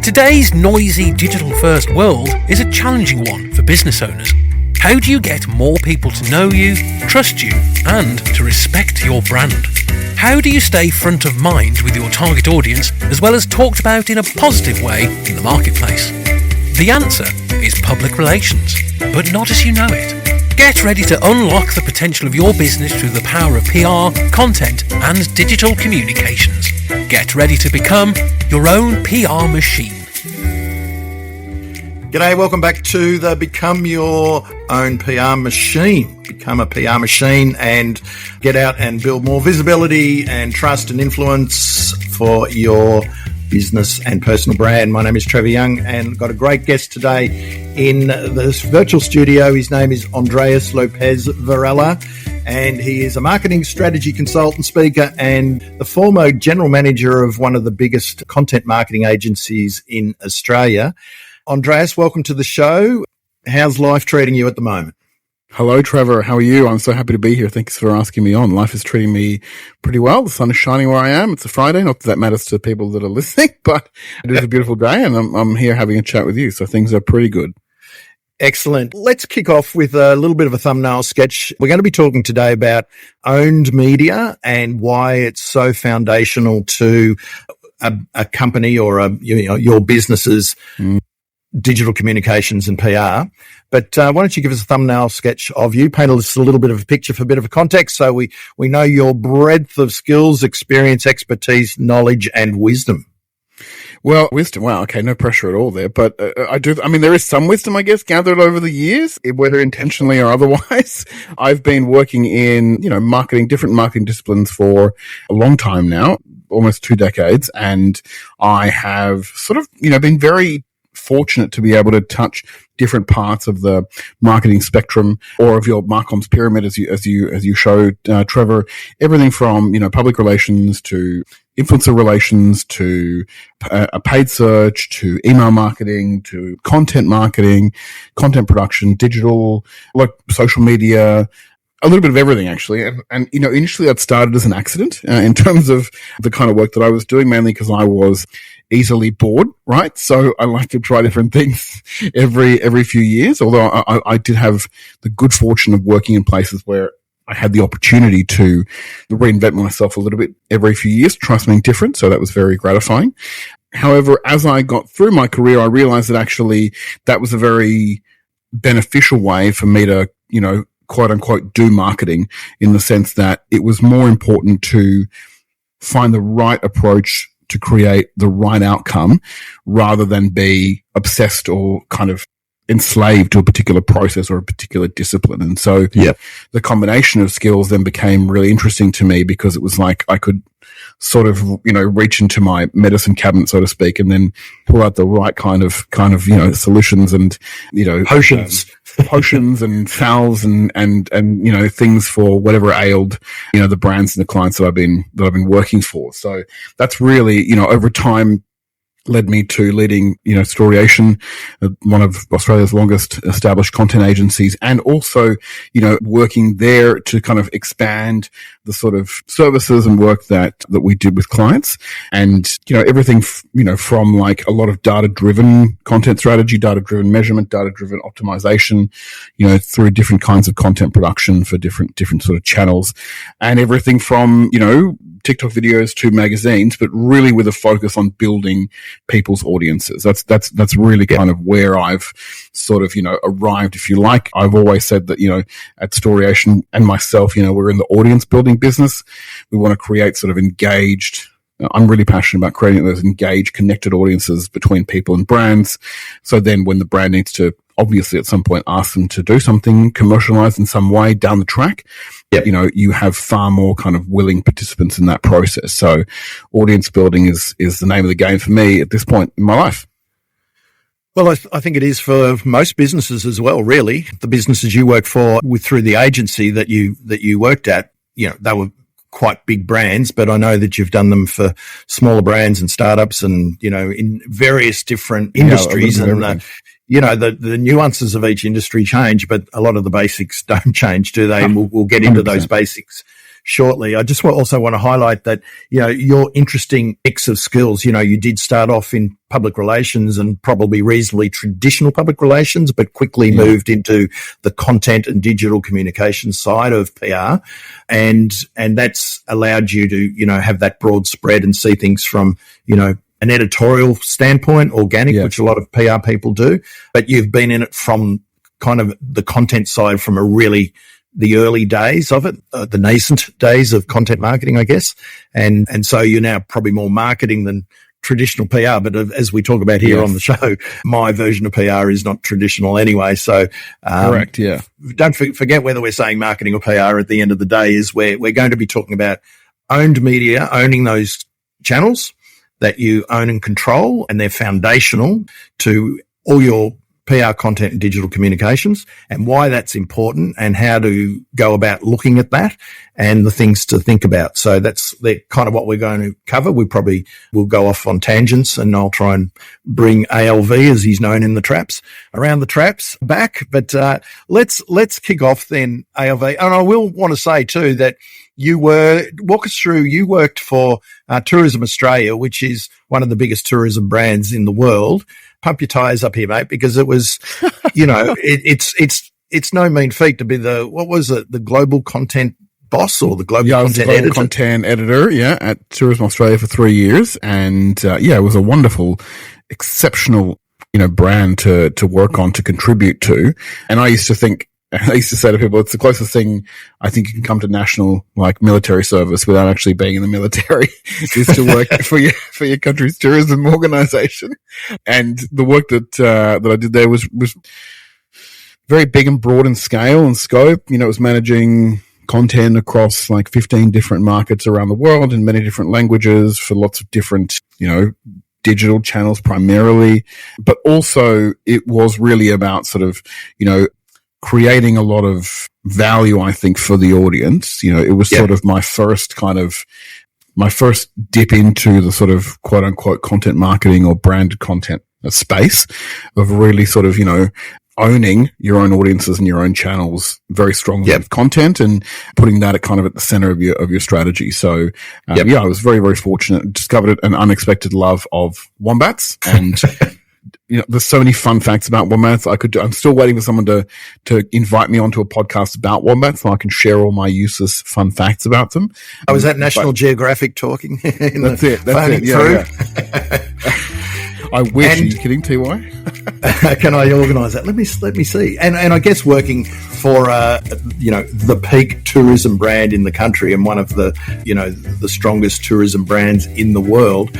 Today's noisy digital-first world is a challenging one for business owners. How do you get more people to know you, trust you, and to respect your brand? How do you stay front of mind with your target audience, as well as talked about in a positive way in the marketplace? The answer is public relations, but not as you know it. Get ready to unlock the potential of your business through the power of PR, content, and digital communications. Get ready to become your own PR machine. G'day, welcome back to the Become Your Own PR Machine. Become a PR machine and get out and build more visibility and trust and influence for your business and personal brand. My name is Trevor Young and got a great guest today in this virtual studio. His name is Andrés Lopez Varela, and he is a marketing strategy consultant, speaker, and the former general manager of one of the biggest content marketing agencies in Australia. Andrés, welcome to the show. How's life treating you at the moment? Hello, Trevor. How are you? I'm so happy to be here. Thanks for asking me on. Life is treating me pretty well. The sun is shining where I am. It's a Friday. Not that matters to people that are listening, but it is a beautiful day, and I'm here having a chat with you. So things are pretty good. Excellent. Let's kick off with a little bit of a thumbnail sketch. We're going to be talking today about owned media and why it's so foundational to a company or your business's digital communications and PR. But why don't you give us a thumbnail sketch of you, paint us a little bit of a picture for a bit of a context so we know your breadth of skills, experience, expertise, knowledge, and wisdom. Well, wisdom. Wow. Okay. No pressure at all there. But there is some wisdom, I guess, gathered over the years, whether intentionally or otherwise. I've been working in, different marketing disciplines for a long time now, almost 2 decades. And I have sort of, been very fortunate to be able to touch different parts of the marketing spectrum or of your Marcom's pyramid, as you showed, Trevor. Everything from public relations to influencer relations to a paid search to email marketing to content marketing, content production, digital, like social media. A little bit of everything, actually. And initially I'd started as an accident in terms of the kind of work that I was doing, mainly because I was easily bored, right? So I like to try different things every few years, although I did have the good fortune of working in places where I had the opportunity to reinvent myself a little bit every few years, try something different. So that was very gratifying. However, as I got through my career, I realized that actually that was a very beneficial way for me to, quote unquote, do marketing, in the sense that it was more important to find the right approach to create the right outcome rather than be obsessed or kind of enslaved to a particular process or a particular discipline. And so the combination of skills then became really interesting to me, because it was like I could sort of, reach into my medicine cabinet, so to speak, and then pull out the right kind of, solutions and, potions and salves and, things for whatever ailed, the brands and the clients that I've been working for. So that's really, over time, led me to leading, Storiation, one of Australia's longest established content agencies, and also, working there to kind of expand the sort of services and work that we did with clients. And, everything, from like a lot of data-driven content strategy, data-driven measurement, data-driven optimization, through different kinds of content production for different sort of channels, and everything from, TikTok videos to magazines, but really with a focus on building people's audiences. That's really kind of where I've sort of, arrived, if you like. I've always said that, at Storiation and myself, we're in the audience building business. We want to create sort of engaged, I'm really passionate about creating those engaged, connected audiences between people and brands. So then when the brand needs to obviously at some point ask them to do something commercialized in some way down the track, you have far more kind of willing participants in that process. So audience building is the name of the game for me at this point in my life. Well, I think it is for most businesses as well, really. The businesses you work for through the agency that you worked at, they were quite big brands, but I know that you've done them for smaller brands and startups and, in various different industries. And the nuances of each industry change, but a lot of the basics don't change, do they? And we'll get into 100%. Those basics shortly. I just also want to highlight that, your interesting mix of skills. You did start off in public relations and probably reasonably traditional public relations, but quickly moved into the content and digital communications side of PR. And that's allowed you to, have that broad spread and see things from, an editorial standpoint, organic, which a lot of PR people do, but you've been in it from kind of the content side from the early days of it, the nascent days of content marketing, I guess. And so you're now probably more marketing than traditional PR. But as we talk about here on the show, my version of PR is not traditional anyway. So, correct. Yeah. Don't forget whether we're saying marketing or PR at the end of the day is where we're going to be talking about owned media, owning those channels that you own and control, and they're foundational to all your PR content and digital communications, and why that's important and how to go about looking at that and the things to think about. So that's kind of what we're going to cover. We probably will go off on tangents, and I'll try and bring ALV, as he's known in the traps, around the traps back. But let's kick off then, ALV. And I will want to say too that you worked for Tourism Australia, which is one of the biggest tourism brands in the world. Pump your tires up here, mate, because it was, it's no mean feat to be the global content boss or the global content editor. At Tourism Australia for 3 years. And, it was a wonderful, exceptional, brand to work on, to contribute to. And I used to say to people, it's the closest thing I think you can come to national, like, military service without actually being in the military is to work for your country's tourism organization. And the work that I did there was very big and broad in scale and scope. It was managing content across like 15 different markets around the world in many different languages for lots of different, digital channels primarily, but also it was really about sort of, creating a lot of value, I think, for the audience. It was sort of my first dip into the sort of quote unquote content marketing or branded content space of really sort of, owning your own audiences and your own channels very strongly with content and putting that at kind of at the center of your strategy. So, I was very, very fortunate, discovered an unexpected love of wombats and there's so many fun facts about wombats. I'm still waiting for someone to invite me onto a podcast about wombats so I can share all my useless fun facts about them. I was at National Geographic talking. That's it. Yeah. I wish. Are you kidding, TY? Can I organise that? Let me see. And I guess working for the peak tourism brand in the country and one of the strongest tourism brands in the world.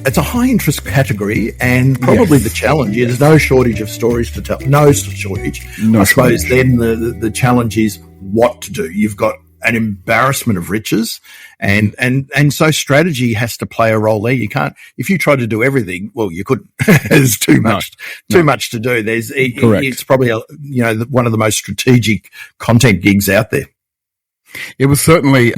It's a high interest category, and probably the challenge is there's no shortage of stories to tell. No shortage. I suppose then the challenge is what to do. You've got an embarrassment of riches, and so strategy has to play a role there. You can't, if you try to do everything, well, you couldn't. There's too much to do. It's probably one of the most strategic content gigs out there. It was certainly,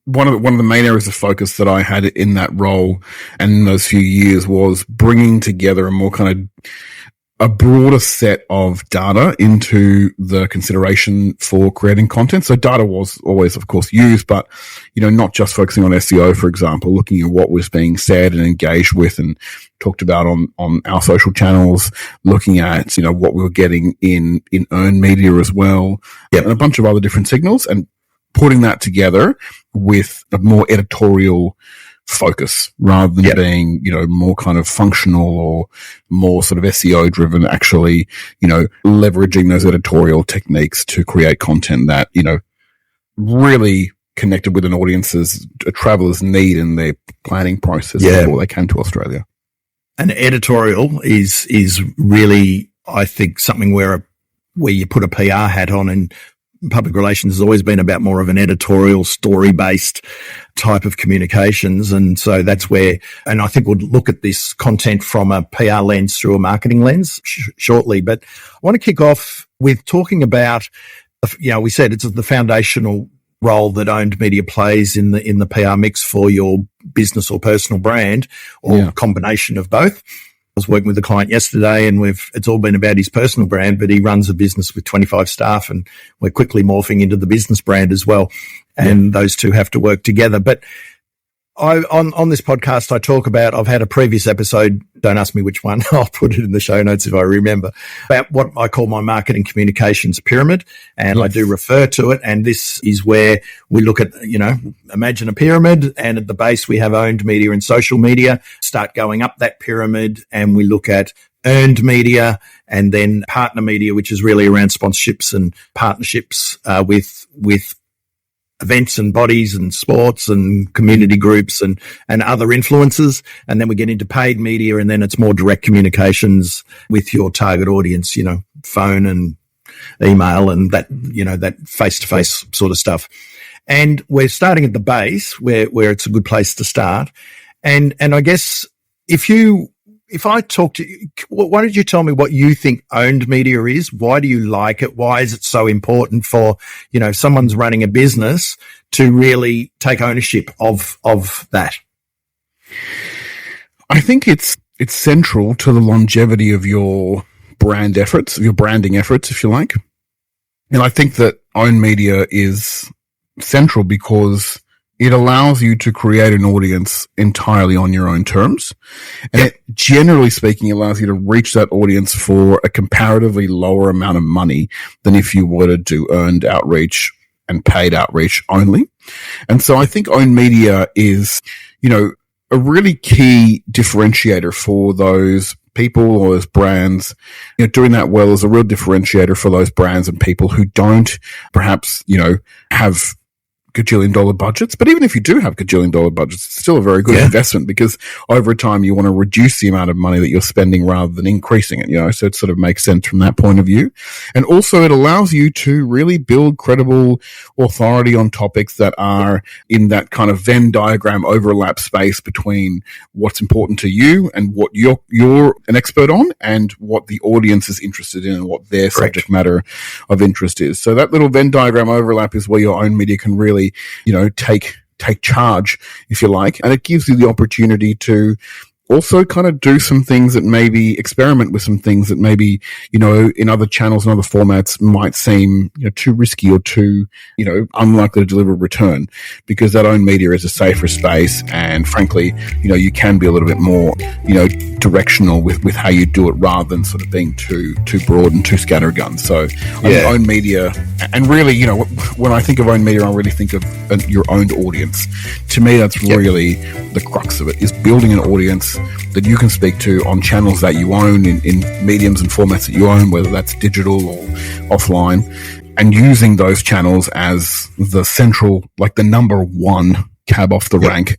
one of the main areas of focus that I had in that role and in those few years was bringing together a more kind of a broader set of data into the consideration for creating content. So data was always, of course, used, but, not just focusing on SEO, for example, looking at what was being said and engaged with and talked about on our social channels, looking at, what we were getting in earned media as well, and a bunch of other different signals, and putting that together with a more editorial focus rather than being, more kind of functional or more sort of SEO driven, actually, leveraging those editorial techniques to create content that, really connected with an audience's, a traveler's need in their planning process before they came to Australia. And editorial is really, I think, something where you put a PR hat on, and public relations has always been about more of an editorial, story-based type of communications. And so that's where, and I think we'll look at this content from a PR lens through a marketing lens shortly. But I want to kick off with talking about, we said it's the foundational role that owned media plays in the PR mix for your business or personal brand, or combination of both. was working with a client yesterday, and it's all been about his personal brand, but he runs a business with 25 staff, and we're quickly morphing into the business brand as well. And those two have to work together. But on this podcast, I talk about, I've had a previous episode, don't ask me which one, I'll put it in the show notes if I remember, about what I call my marketing communications pyramid. And I do refer to it. And this is where we look at, imagine a pyramid, and at the base we have owned media and social media. Start going up that pyramid, and we look at earned media, and then partner media, which is really around sponsorships and partnerships with events and bodies and sports and community groups and other influencers. And then we get into paid media, and then it's more direct communications with your target audience, phone and email and that face-to-face sort of stuff. And we're starting at the base where it's a good place to start. And I guess if I talk to you, why don't you tell me what you think owned media is? Why do you like it? Why is it so important for, someone's running a business to really take ownership of that? I think it's central to the longevity of your brand efforts, of your branding efforts, if you like. And I think that owned media is central because it allows you to create an audience entirely on your own terms. And it, generally speaking, allows you to reach that audience for a comparatively lower amount of money than if you were to do earned outreach and paid outreach only. And so I think owned media is, a really key differentiator for those people or those brands. Doing that well is a real differentiator for those brands and people who don't perhaps, have gajillion-dollar budgets. But even if you do have gajillion-dollar budgets, it's still a very good investment, because over time you want to reduce the amount of money that you're spending rather than increasing it, so it sort of makes sense from that point of view. And also it allows you to really build credible authority on topics that are in that kind of Venn diagram overlap space between what's important to you and what you're an expert on and what the audience is interested in and what their subject matter of interest is. So that little Venn diagram overlap is where your own media can really take charge, if you like, and it gives you the opportunity to also kind of do some things that maybe experiment with some things that maybe, in other channels and other formats might seem, too risky or too, unlikely to deliver a return, because that own media is a safer space. And frankly, you can be a little bit more, directional with how you do it rather than sort of being too broad and too scattergun. So own media, and really, when I think of own media, I really think of your owned audience. To me, that's really the crux of it, is building an audience that you can speak to on channels that you own, in mediums and formats that you own, whether that's digital or offline, and using those channels as the central, like the number one cab off the rank,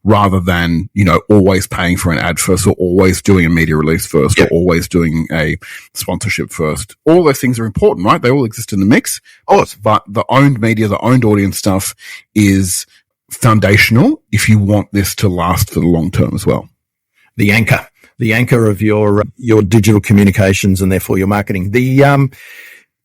rather than, always paying for an ad first, or always doing a media release first, or always doing a sponsorship first. All those things are important, right? They all exist in the mix. But the owned media, the owned audience stuff is foundational if you want this to last for the long term as well. The anchor of your digital communications and therefore your marketing.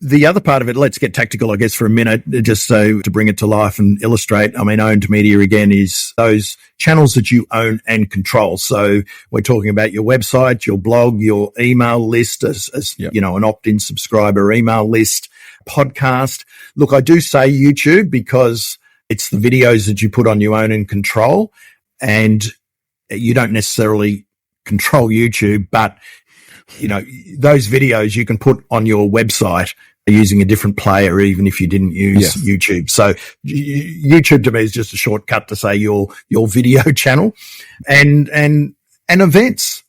The other part of it, let's get tactical, I guess, for a minute, just so to bring it to life and illustrate. Owned media again is those channels that you own and control. So we're talking about your website, your blog, your email list, as an opt-in subscriber email list, podcast. Look, I do say YouTube because it's the videos that you put on your own and control, and you don't necessarily control YouTube, but those videos you can put on your website using a different player, even if you didn't use YouTube. So YouTube to me is just a shortcut to say your video channel, and events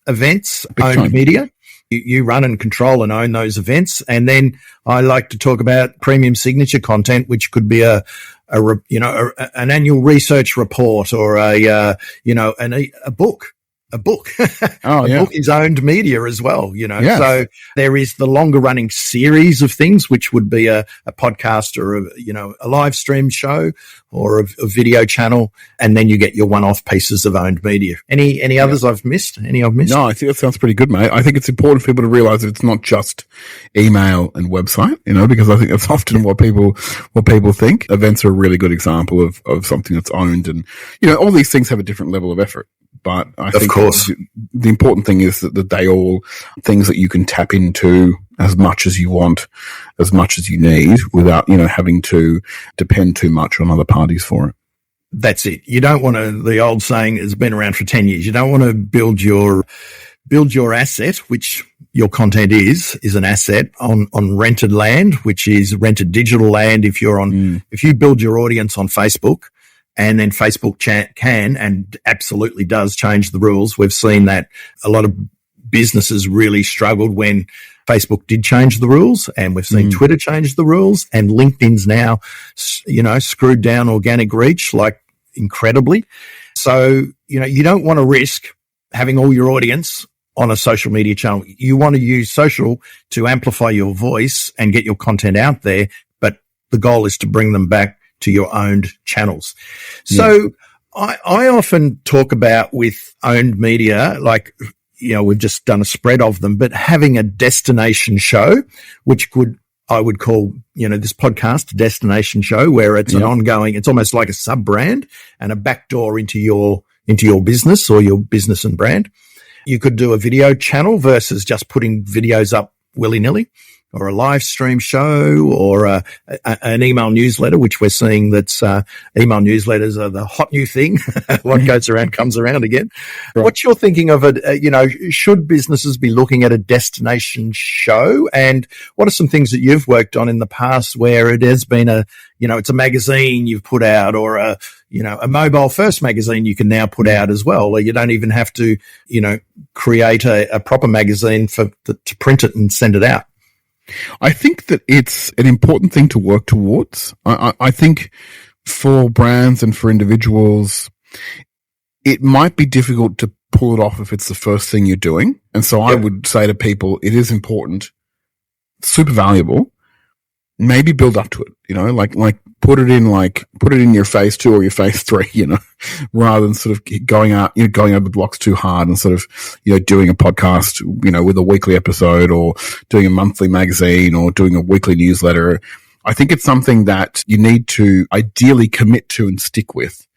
owned media. You run and control and own those events. And then I like to talk about premium signature content, which could be an annual research report, or a book. A book. Book is owned media as well, So there is the longer running series of things, which would be a podcast or a live stream show or a video channel. And then you get your one-off pieces of owned media. Any others I've missed? No, I think that sounds pretty good, mate. I think it's important for people to realize that it's not just email and website, because I think that's often what people think. Events are a really good example of something that's owned, and, all these things have a different level of effort. But I think, the important thing is that they all things that you can tap into as much as you want, as much as you need, without, having to depend too much on other parties for it. That's it. You don't want to, the old saying has been around for 10 years. You don't want to build your asset, which your content is an asset on rented land, which is rented digital land. If you build your audience on Facebook, and then Facebook can and absolutely does change the rules. We've seen that a lot of businesses really struggled when Facebook did change the rules, and we've seen Twitter change the rules, and LinkedIn's now, screwed down organic reach like incredibly. So, you don't want to risk having all your audience on a social media channel. You want to use social to amplify your voice and get your content out there, but the goal is to bring them back to your owned channels. So I often talk about with owned media, like, we've just done a spread of them, but having a destination show, which I would call, this podcast a destination show, where it's an ongoing, it's almost like a sub brand and a backdoor into your business or your business and brand. You could do a video channel versus just putting videos up willy-nilly, or a live stream show, or an email newsletter, which we're seeing that's email newsletters are the hot new thing. What goes around comes around again. Right. What's your thinking of it? Should businesses be looking at a destination show? And what are some things that you've worked on in the past where it has been it's a magazine you've put out, or a mobile first magazine you can now put out as well, or you don't even have to, create a proper magazine to print it and send it out. I think that it's an important thing to work towards. I think for brands and for individuals, it might be difficult to pull it off if it's the first thing you're doing. And so I would say to people, it is important, super valuable. Maybe build up to it, like put it in your phase 2 or your phase 3, rather than sort of going over the blocks too hard and sort of, doing a podcast, with a weekly episode, or doing a monthly magazine, or doing a weekly newsletter. I think it's something that you need to ideally commit to and stick with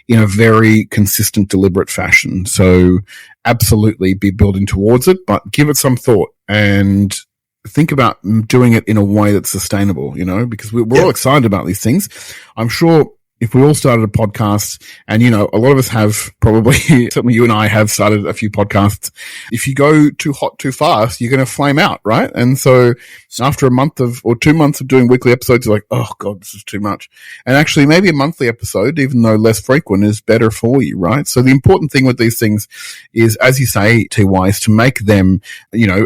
in a very consistent, deliberate fashion. So absolutely be building towards it, but give it some thought and think about doing it in a way that's sustainable, because we're all excited about these things. I'm sure if we all started a podcast, and, a lot of us have probably, certainly you and I have started a few podcasts. If you go too hot too fast, you're going to flame out, right? And so after a month or 2 months of doing weekly episodes, you're like, oh God, this is too much. And actually maybe a monthly episode, even though less frequent, is better for you, right? So the important thing with these things is, as you say, TY, is to make them,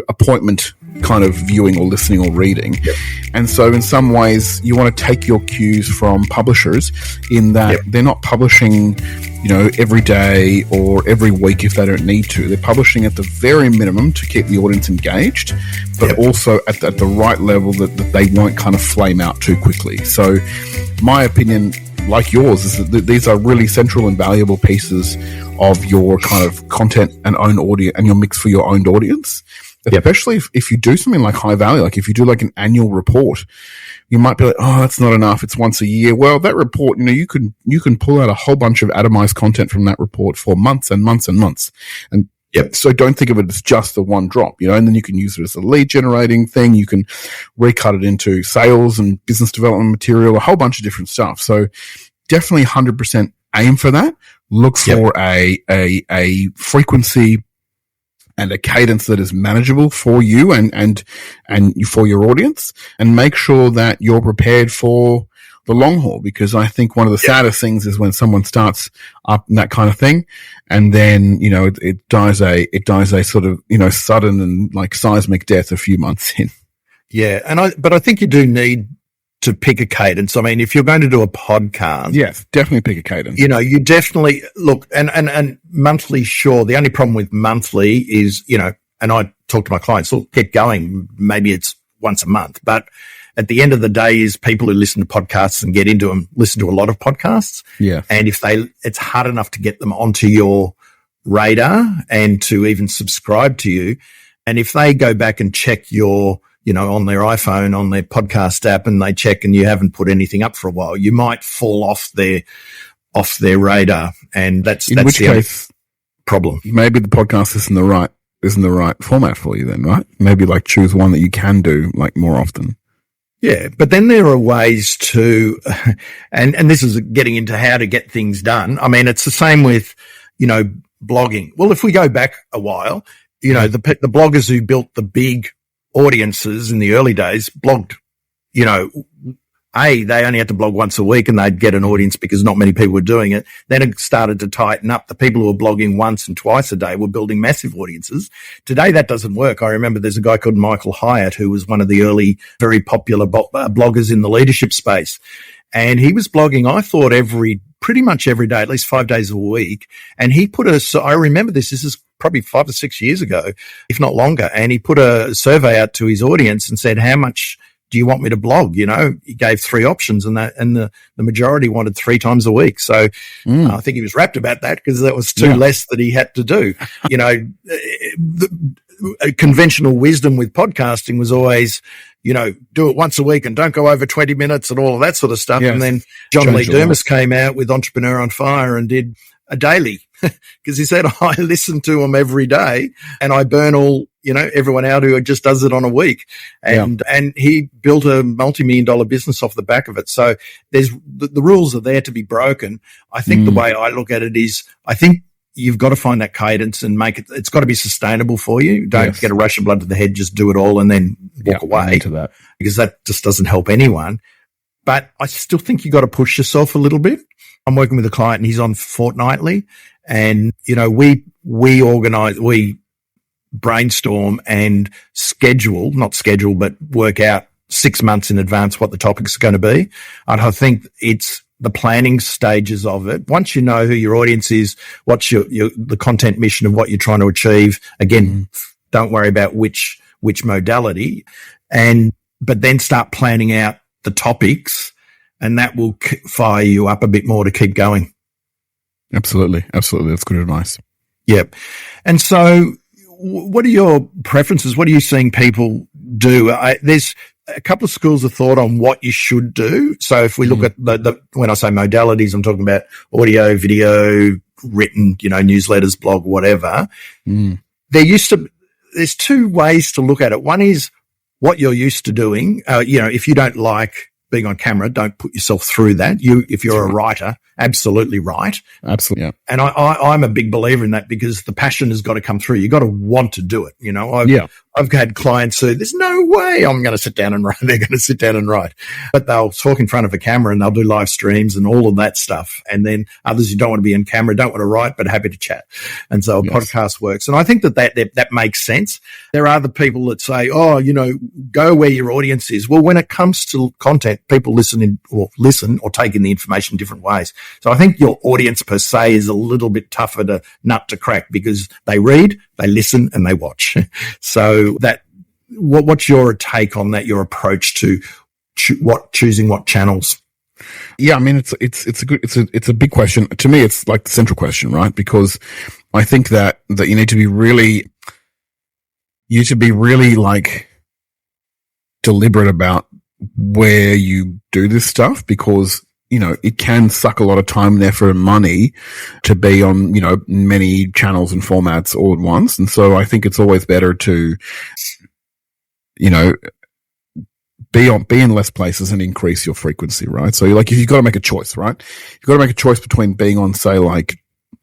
appointment kind of viewing or listening or reading. Yep. And so in some ways you want to take your cues from publishers in that they're not publishing, every day or every week if they don't need to. They're publishing at the very minimum to keep the audience engaged, but also at the right level that they won't kind of flame out too quickly. So my opinion, like yours, is that these are really central and valuable pieces of your kind of content and own audience and your mix for your owned audience. Especially if you do something like high value, like if you do like an annual report, you might be like, oh, that's not enough. It's once a year. Well, that report, you can pull out a whole bunch of atomized content from that report for months and months and months. And so don't think of it as just the one drop, and then you can use it as a lead generating thing. You can recut it into sales and business development material, a whole bunch of different stuff. So definitely 100% aim for that. Look for a frequency and a cadence that is manageable for you and for your audience, and make sure that you're prepared for the long haul, because I think one of the saddest things is when someone starts up in that kind of thing, and then, it dies a sort of, sudden and like seismic death a few months in. Yeah. But I think you do need to pick a cadence. I mean, if you're going to do a podcast, yes, definitely pick a cadence. You definitely look and monthly. Sure. The only problem with monthly is, and I talk to my clients, look, get going. Maybe it's once a month, but at the end of the day is people who listen to podcasts and get into them, listen to a lot of podcasts. Yeah. And it's hard enough to get them onto your radar and to even subscribe to you. And if they go back and check your, on their iPhone, on their podcast app, and they check and you haven't put anything up for a while, you might fall off their radar. And that's in which case, problem. Maybe the podcast isn't the right format for you then, right? Maybe like choose one that you can do like more often. Yeah, but then there are ways to, and this is getting into how to get things done. I mean, it's the same with, blogging. Well, if we go back a while, the bloggers who built the big audiences in the early days blogged, they only had to blog once a week and they'd get an audience because not many people were doing it. Then it started to tighten up. The people who were blogging once and twice a day were building massive audiences. Today, that doesn't work. I remember there's a guy called Michael Hyatt who was one of the early, very popular bloggers in the leadership space. And he was blogging, I thought, pretty much every day, at least 5 days a week. And he put I remember this is probably 5 or 6 years ago, if not longer. And he put a survey out to his audience and said, how much do you want me to blog? He gave 3 options and the majority wanted 3 times a week. So I think he was rapt about that because that was 2 less that he had to do. Conventional wisdom with podcasting was always, do it once a week and don't go over 20 minutes and all of that sort of stuff. Yes. And then John Lee Dumas came out with Entrepreneur on Fire and did a daily because he said, I listen to them every day and I burn everyone out who just does it on a week. And he built a multi-million-dollar business off the back of it. So there's the rules are there to be broken. I think the way I look at it is I think you've got to find that cadence and it's got to be sustainable for you. Don't get a rush of blood to the head, just do it all and then walk away to that because that just doesn't help anyone. But I still think you got to push yourself a little bit. I'm working with a client and he's on fortnightly and, we brainstorm and but work out 6 months in advance what the topic's going to be. And I think it's the planning stages of it. Once you know who your audience is, what's the content mission of what you're trying to achieve. Again, don't worry about which modality but then start planning out the topics and that will fire you up a bit more to keep going. Absolutely. Absolutely. That's good advice. Yep. And so what are your preferences? What are you seeing people do? There's a couple of schools of thought on what you should do. So if we look at when I say modalities, I'm talking about audio, video, written, newsletters, blog, whatever. There's 2 ways to look at it. One is what you're used to doing. If you don't like being on camera, don't put yourself through that. If you're a writer, absolutely right. Absolutely. Yeah. And I'm a big believer in that because the passion has got to come through. You got to want to do it. I've had clients who there's no way I'm going to sit down and write. They're going to sit down and write, but they'll talk in front of a camera and they'll do live streams and all of that stuff. And then others who don't want to be in camera, don't want to write, but happy to chat. And so a podcast works. And I think that makes sense. There are the people that say, go where your audience is. Well, when it comes to content, people listen or take in the information different ways. So I think your audience per se is a little bit tougher to nut to crack because they read, they listen, and they watch. So what's your take on that? Your approach to choosing what channels? Yeah, I mean it's a big question. To me, it's like the central question, right? Because I think that you need to be really like deliberate about where you do this stuff because it can suck a lot of time and effort and money to be on, many channels and formats all at once. And so I think it's always better to, be in less places and increase your frequency, right? So if you've got to make a choice, right? You've got to make a choice between being on, say, like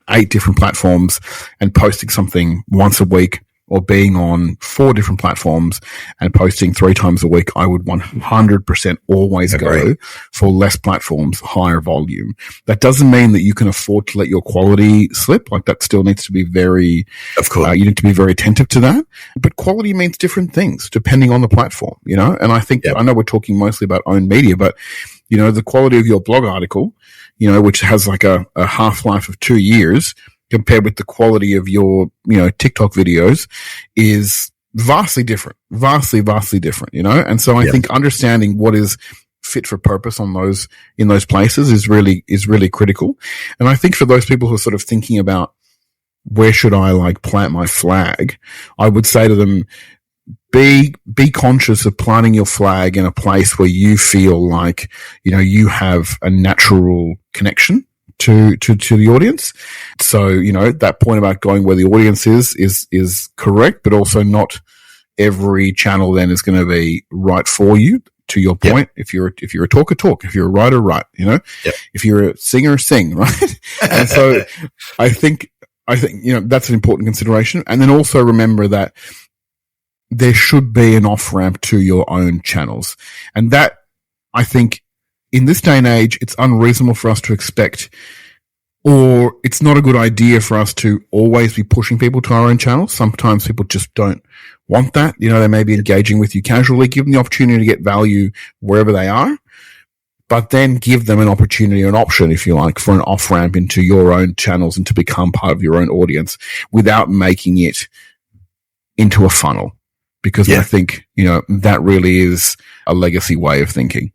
8 different platforms and posting something once a week or being on 4 different platforms and posting 3 times a week. I would 100% always go for less platforms, higher volume. That doesn't mean that you can afford to let your quality slip. Like that still needs to be of course, you need to be very attentive to that. But quality means different things depending on the platform, and I think, I know we're talking mostly about owned media, but the quality of your blog article, which has like a half-life of 2 years, compared with the quality of your, TikTok videos is vastly different, vastly different, And so I think understanding what is fit for purpose in those places is really critical. And I think for those people who are sort of thinking about where should I like plant my flag, I would say to them, be conscious of planting your flag in a place where you feel like, you have a natural connection to the audience. So, that point about going where the audience is correct, but also not every channel then is going to be right for you. To your point, if you're a talker, talk. If you're a writer, write. If you're a singer, sing. Right. And so I think that's an important consideration. And then also remember that there should be an off ramp to your own channels, and that I think in this day and age, it's unreasonable for us to expect, or it's not a good idea for us to always be pushing people to our own channels. Sometimes people just don't want that. They may be engaging with you casually. Give them the opportunity to get value wherever they are, but then give them an opportunity, an option, if you like, for an off ramp into your own channels and to become part of your own audience without making it into a funnel. Because I think, that really is a legacy way of thinking.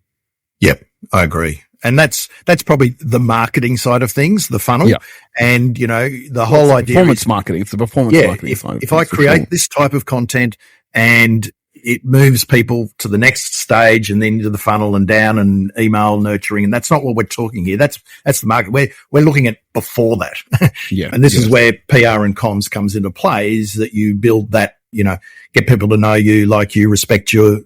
Yep, I agree. And that's probably the marketing side of things, the funnel. Yeah. And, the whole idea performance marketing. It's the performance marketing side. If I create this type of content and it moves people to the next stage and then into the funnel and down and email nurturing, and that's not what we're talking here. That's the market. We're looking at before that. Yeah. And this is where PR and comms comes into play, is that you build that, get people to know you, like you, respect your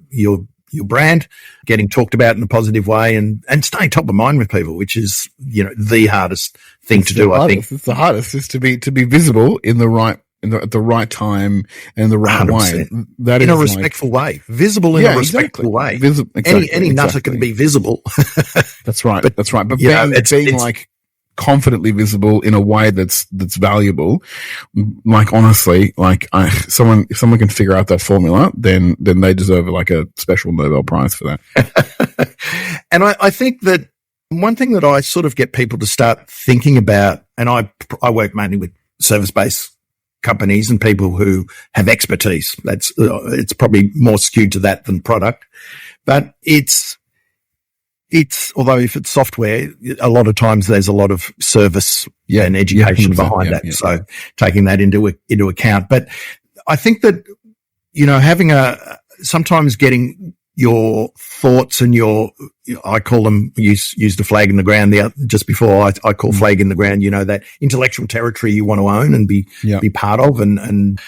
brand, getting talked about in a positive way, and staying top of mind with people, which is, the hardest thing to do. I think it's the hardest is to be visible at the right time and in the right 100%. Way. That in a respectful way, visible in a respectful way. Any nutter can be visible. That's right. But being like confidently visible in a way that's valuable, like honestly, like if someone can figure out that formula, then they deserve like a special Nobel Prize for that. And I think that one thing that I sort of get people to start thinking about, and I work mainly with service-based companies and people who have expertise. It's probably more skewed to that than product, but it's although if it's software, a lot of times there's a lot of service and education behind that. So taking that into account. But I think that, having sometimes getting your thoughts and I call them, use the flag in the ground just before I call flag in the ground, that intellectual territory you want to own and be part of and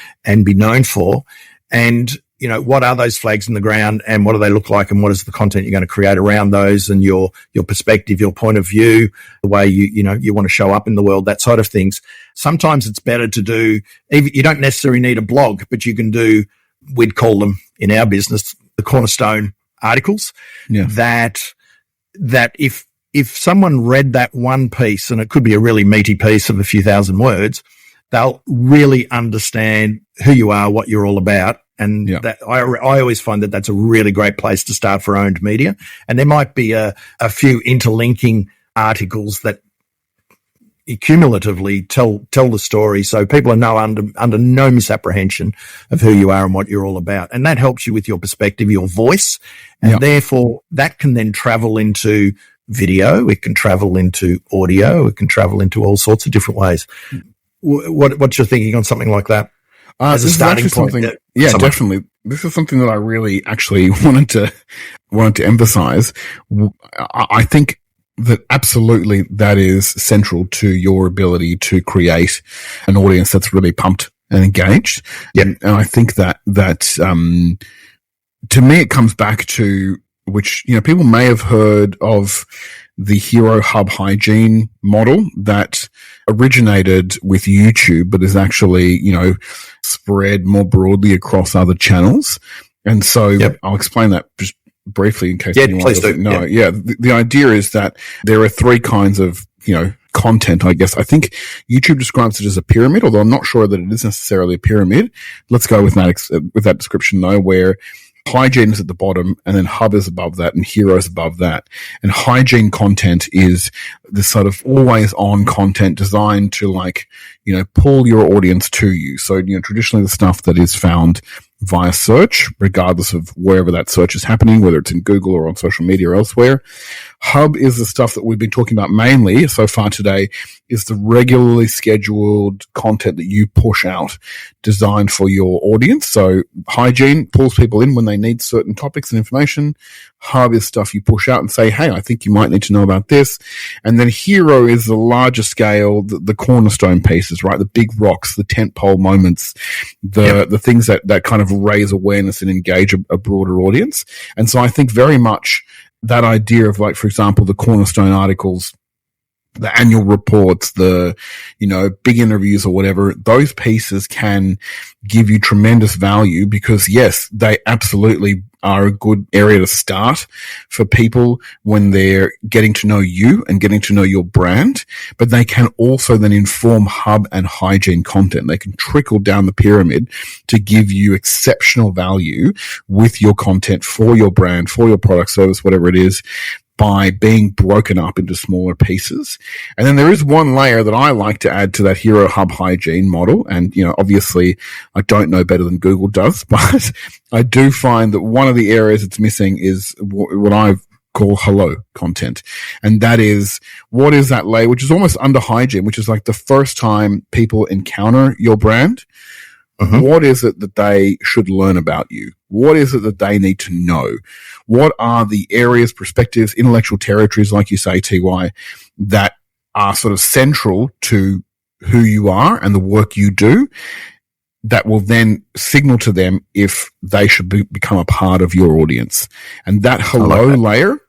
be known for. And, what are those flags in the ground and what do they look like and what is the content you're going to create around those and your perspective, your point of view, the way you want to show up in the world, that side of things. Sometimes it's better to do, you don't necessarily need a blog, but you can do, we'd call them in our business, the cornerstone articles that if someone read that one piece, and it could be a really meaty piece of a few thousand words, they'll really understand who you are, what you're all about. And that I always find that that's a really great place to start for owned media. And there might be a few interlinking articles that cumulatively tell the story, so people are under no misapprehension of who you are and what you're all about. And that helps you with your perspective, your voice, and therefore that can then travel into video. It can travel into audio. It can travel into all sorts of different ways. What's your thinking on something like that? As a starting point. Definitely. This is something that I really actually wanted to emphasize. I think that absolutely that is central to your ability to create an audience that's really pumped and engaged. And I think that to me, it comes back to which, people may have heard of the Hero Hub Hygiene model that originated with YouTube, but is actually, spread more broadly across other channels. And so I'll explain that just briefly in case anyone doesn't know. The idea is that there are three kinds of, content, I guess. I think YouTube describes it as a pyramid, although I'm not sure that it is necessarily a pyramid. Let's go with that description though, where hygiene is at the bottom and then hub is above that and hero is above that. And hygiene content is the sort of always on content designed to pull your audience to you. So, traditionally the stuff that is found via search, regardless of wherever that search is happening, whether it's in Google or on social media or elsewhere. Hub is the stuff that we've been talking about mainly so far today, is the regularly scheduled content that you push out designed for your audience. So hygiene pulls people in when they need certain topics and information. Hub is stuff you push out and say, hey, I think you might need to know about this. And then Hero is the larger scale, the cornerstone pieces, right? The big rocks, the tentpole moments, the things that kind of raise awareness and engage a broader audience. And so I think very much that idea of, like, for example, the cornerstone articles, the annual reports, the, big interviews or whatever, those pieces can give you tremendous value because, yes, they absolutely are a good area to start for people when they're getting to know you and getting to know your brand, but they can also then inform hub and hygiene content. They can trickle down the pyramid to give you exceptional value with your content for your brand, for your product, service, whatever it is, by being broken up into smaller pieces. And then there is one layer that I like to add to that Hero Hub Hygiene model. And, obviously I don't know better than Google does, but I do find that one of the areas it's missing is what I call hello content. And that is, what is that layer, which is almost under hygiene, which is like the first time people encounter your brand. Mm-hmm. What is it that they should learn about you? What is it that they need to know? What are the areas, perspectives, intellectual territories, like you say, TY, that are sort of central to who you are and the work you do that will then signal to them if they should become a part of your audience? And that hello layer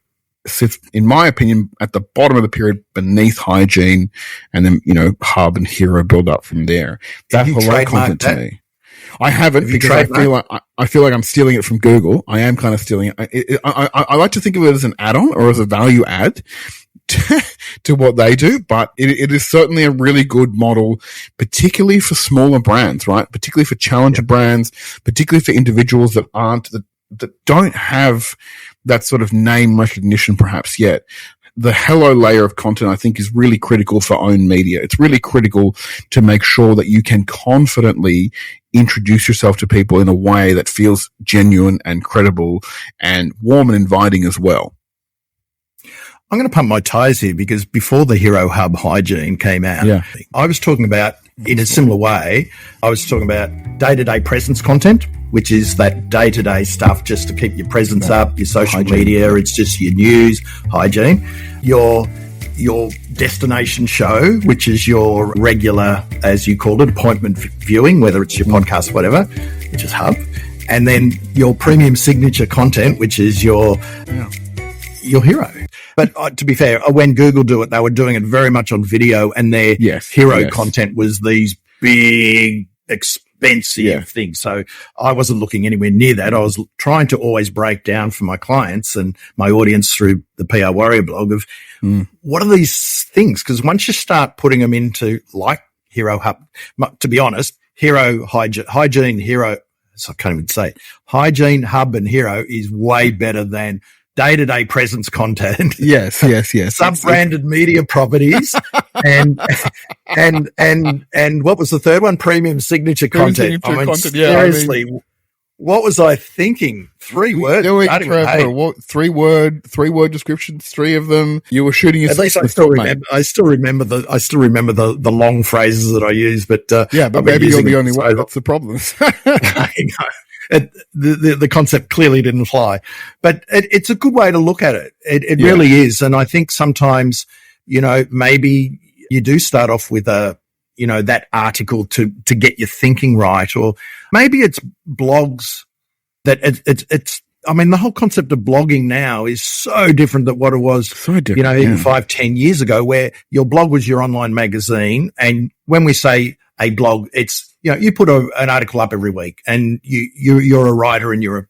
sits, in my opinion, at the bottom of the pyramid beneath hygiene, and then, hub and hero build up from there. That hello content to me. I haven't, because I feel like I'm stealing it from Google. I am kind of stealing it. I like to think of it as an add-on or as a value add to what they do, but it is certainly a really good model, particularly for smaller brands, right? Particularly for challenger brands, particularly for individuals that don't have that sort of name recognition perhaps yet. The hello layer of content, I think, is really critical for owned media. It's really critical to make sure that you can confidently introduce yourself to people in a way that feels genuine and credible and warm and inviting as well. I'm going to pump my tires here because before the Hero Hub Hygiene came out, I was talking about, in a similar way, I was talking about day-to-day presence content, which is that day-to-day stuff just to keep your presence up, your social media, it's just your news, hygiene, your destination show, which is your regular, as you called it, appointment viewing, whether it's your podcast, whatever, which is Hub, and then your premium signature content, which is your Hero. But to be fair, when Google do it, they were doing it very much on video, and their hero content was these big, expensive things. So I wasn't looking anywhere near that. I was trying to always break down for my clients and my audience through the PR Warrior blog of what are these things? Because once you start putting them into, like Hero Hub, to be honest, Hero Hygiene Hero, so I can't even say it, Hygiene Hub and Hero is way better than day-to-day presence content. Yes. Sub-branded media properties and what was the third one? Premium signature content. Seriously, what was I thinking? 3 words. Three word descriptions, 3 of them. You were shooting. At least I still remember the long phrases that I use, but maybe you're the only one. That's the problem. I know. The concept clearly didn't fly, but it's a good way to look at it. It really is. And I think sometimes, maybe you do start off with that article to get your thinking right, or maybe it's blogs that it's, I mean, the whole concept of blogging now is so different than what it was, even 5-10 years ago, where your blog was your online magazine. And when we say a blog, it's, you put an article up every week, and you're a writer and you're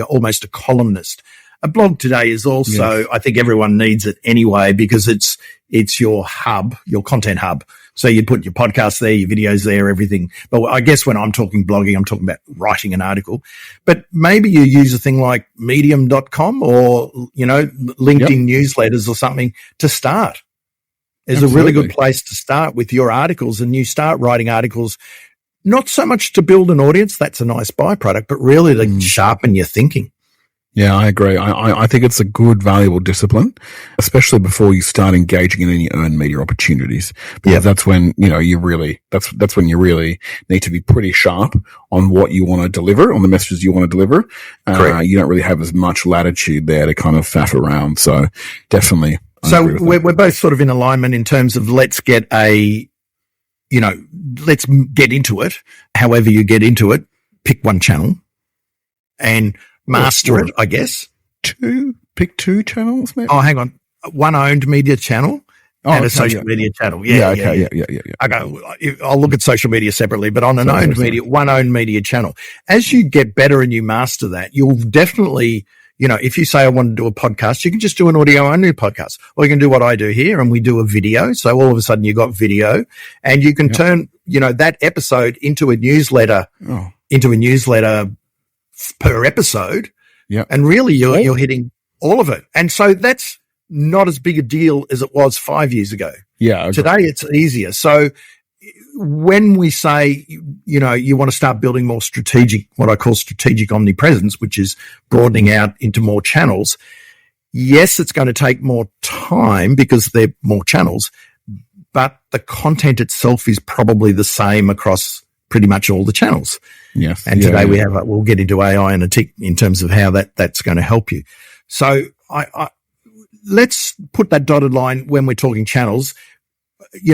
almost a columnist. A blog today is also, I think everyone needs it anyway, because it's your hub, your content hub. So you put your podcast there, your videos there, everything. But I guess when I'm talking blogging, I'm talking about writing an article. But maybe you use a thing like medium.com or, LinkedIn newsletters or something to start. It's a really good place to start with your articles, and you start writing articles, not so much to build an audience. That's a nice byproduct, but really to sharpen your thinking. Yeah, I agree. I think it's a good, valuable discipline, especially before you start engaging in any earned media opportunities. Because that's when, that's when you really need to be pretty sharp on what you want to deliver, on the messages you want to deliver. You don't really have as much latitude there to kind of faff around. So definitely. So we're both sort of in alignment in terms of let's get into it. However you get into it, pick one channel and master it, I guess. Pick two channels, maybe? Oh, hang on. One owned media channel and a social media channel. Okay. I'll look at social media separately, but on one owned media channel. As you get better and you master that, you'll definitely, if you say I want to do a podcast, you can just do an audio only podcast, or you can do what I do here and we do a video. So all of a sudden you got video and you can turn, that episode into a newsletter, per episode. Yeah. And really you're hitting all of it. And so that's not as big a deal as it was 5 years ago. Yeah. Today it's easier. So when we say, you want to start building more strategic, what I call strategic omnipresence, which is broadening out into more channels. Yes, it's going to take more time because there are more channels, but the content itself is probably the same across pretty much all the channels. Yes. And today we'll get into AI in a tick in terms of how that's going to help you. So let's put that dotted line when we're talking channels,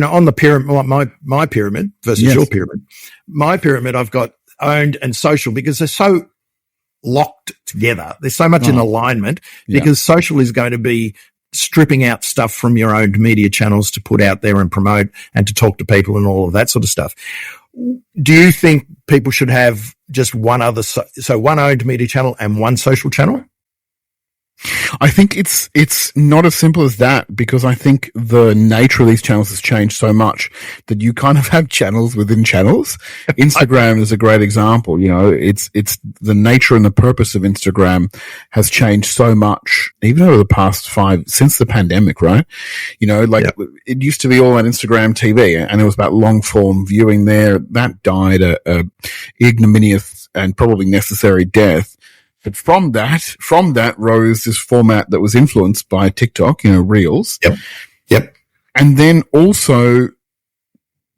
on the pyramid, my pyramid versus your pyramid. My pyramid, I've got owned and social because they're so locked together. There's so much in alignment because social is going to be stripping out stuff from your owned media channels to put out there and promote and to talk to people and all of that sort of stuff. Do you think people should have just one owned media channel and one social channel? I think it's not as simple as that because I think the nature of these channels has changed so much that you kind of have channels within channels. Instagram is a great example. It's the nature and the purpose of Instagram has changed so much, even over the past since the pandemic, right? It used to be all on Instagram TV and it was about long form viewing there. That died a ignominious and probably necessary death. But from that rose this format that was influenced by TikTok, Reels. Yep. And then also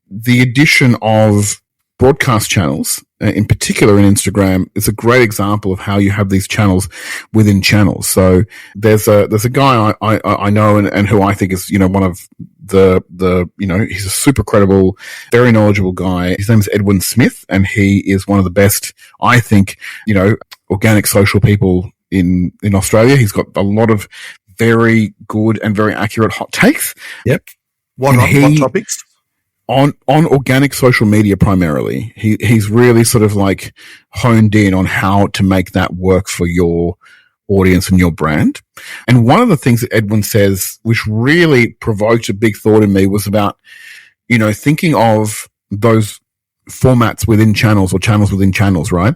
the addition of broadcast channels, in particular in Instagram, is a great example of how you have these channels within channels. So there's a guy I know and who I think is, one of he's a super credible, very knowledgeable guy. His name is Edwin Smith and he is one of the best, I think, organic social people in Australia. He's got a lot of very good and very accurate hot takes. Yep. What topics? On organic social media primarily. He's really sort of like honed in on how to make that work for your audience and your brand. And one of the things that Edwin says, which really provoked a big thought in me, was about, thinking of those formats within channels or channels within channels, right?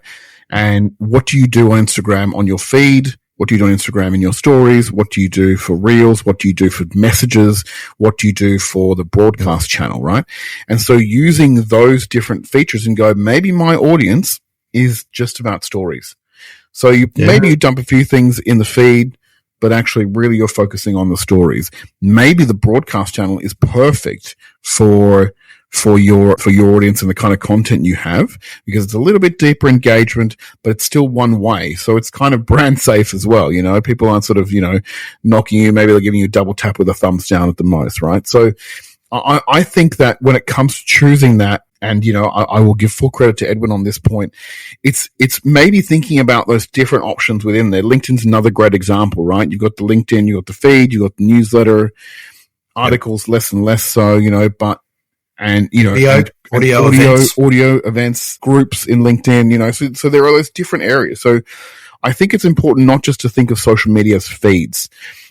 And what do you do on Instagram on your feed? What do you do on Instagram in your stories? What do you do for Reels? What do you do for messages? What do you do for the broadcast channel, right? And so using those different features and go, maybe my audience is just about stories. So maybe you dump a few things in the feed, but actually really you're focusing on the stories. Maybe the broadcast channel is perfect for your audience and the kind of content you have because it's a little bit deeper engagement, but it's still one way. So it's kind of brand safe as well. People aren't sort of, knocking you. Maybe they're giving you a double tap with a thumbs down at the most, right? So I think that when it comes to choosing that, and, I will give full credit to Edwin on this point. It's maybe thinking about those different options within there. LinkedIn's another great example, right? You've got the LinkedIn, you've got the feed, you've got the newsletter, articles less and less so, but audio events, groups in LinkedIn, so there are those different areas. So I think it's important not just to think of social media as feeds.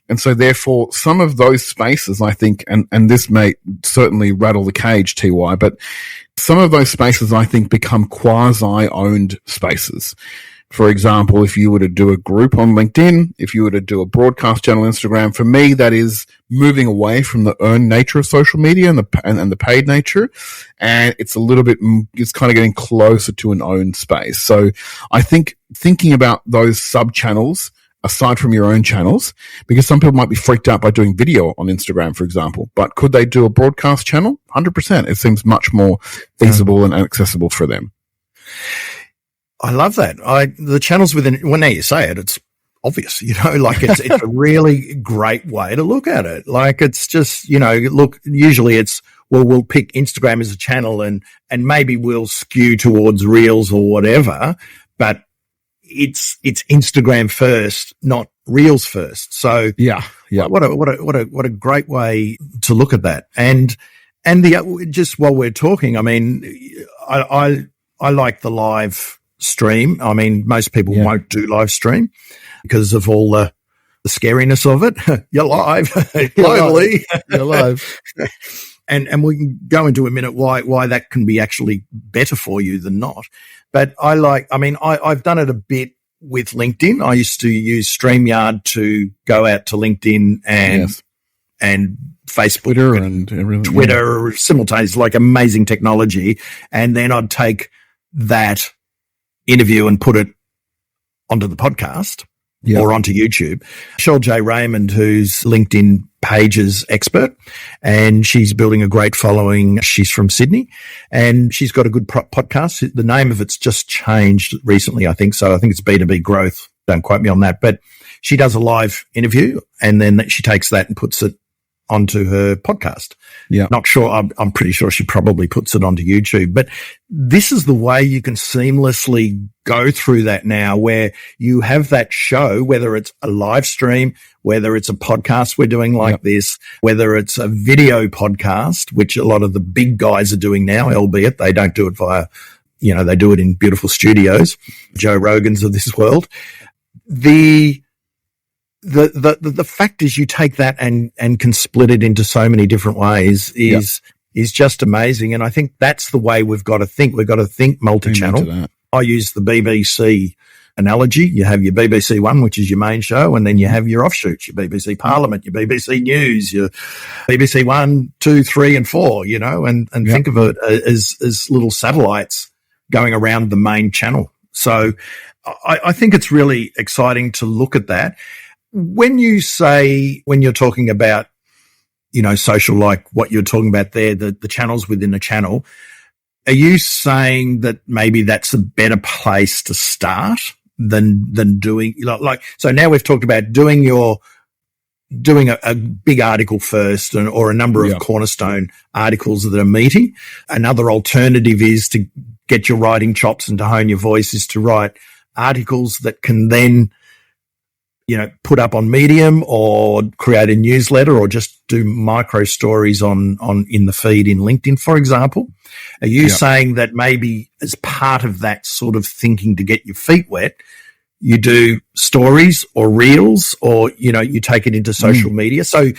And so therefore some of those spaces, I think, and this may certainly rattle the cage, TY, but some of those spaces I think become quasi-owned spaces. For example, if you were to do a group on LinkedIn, if you were to do a broadcast channel on Instagram, for me, that is moving away from the earned nature of social media and the paid nature. And it's it's kind of getting closer to an owned space. So I think thinking about those sub channels aside from your own channels? Because some people might be freaked out by doing video on Instagram, for example, but could they do a broadcast channel? 100%. It seems much more feasible and accessible for them. I love that. The channels within, well, now you say it, it's obvious, like it's a really great way to look at it. Like it's just, look, usually it's, well, we'll pick Instagram as a channel and maybe we'll skew towards Reels or whatever, but it's Instagram first, not Reels first. So yeah. What a great way to look at that. And just while we're talking, I mean, I like the live stream. I mean, most people won't do live stream because of all the scariness of it. You're live globally. You're live. And we can go into a minute why that can be actually better for you than not. But I've done it a bit with LinkedIn. I used to use StreamYard to go out to LinkedIn and Facebook, Twitter and everything. Twitter simultaneously, like amazing technology. And then I'd take that interview and put it onto the podcast or onto YouTube. Michelle J. Raymond, who's LinkedIn Pages expert, and she's building a great following. She's from Sydney, and she's got a good podcast. The name of it's just changed recently, I think. So I think it's B2B Growth. Don't quote me on that. But she does a live interview, and then she takes that and puts it onto her podcast. Yeah. Not sure. I'm pretty sure she probably puts it onto YouTube. But this is the way you can seamlessly go through that now, where you have that show, whether it's a live stream, whether it's a podcast we're doing like this, whether it's a video podcast, which a lot of the big guys are doing now, albeit they don't do it via, they do it in beautiful studios, Joe Rogans of this world. The fact is you take that and can split it into so many different ways is just amazing. And I think that's the way we've got to think. We've got to think multi-channel. I use the BBC analogy. You have your BBC One, which is your main show, and then you have your offshoots, your BBC Parliament, your BBC News, your BBC 1, 2, 3, and 4, and think of it as little satellites going around the main channel. So I think it's really exciting to look at that. When you're talking about, social, like what you're talking about there, the channels within a channel, are you saying that maybe that's a better place to start than doing, so now we've talked about doing a big article first or a number of cornerstone articles that are meaty. Another alternative is to get your writing chops and to hone your voice is to write articles that can then put up on Medium or create a newsletter or just do micro stories on in the feed in LinkedIn, for example. Are you saying that maybe as part of that sort of thinking to get your feet wet, you do stories or reels or, you take it into social media? So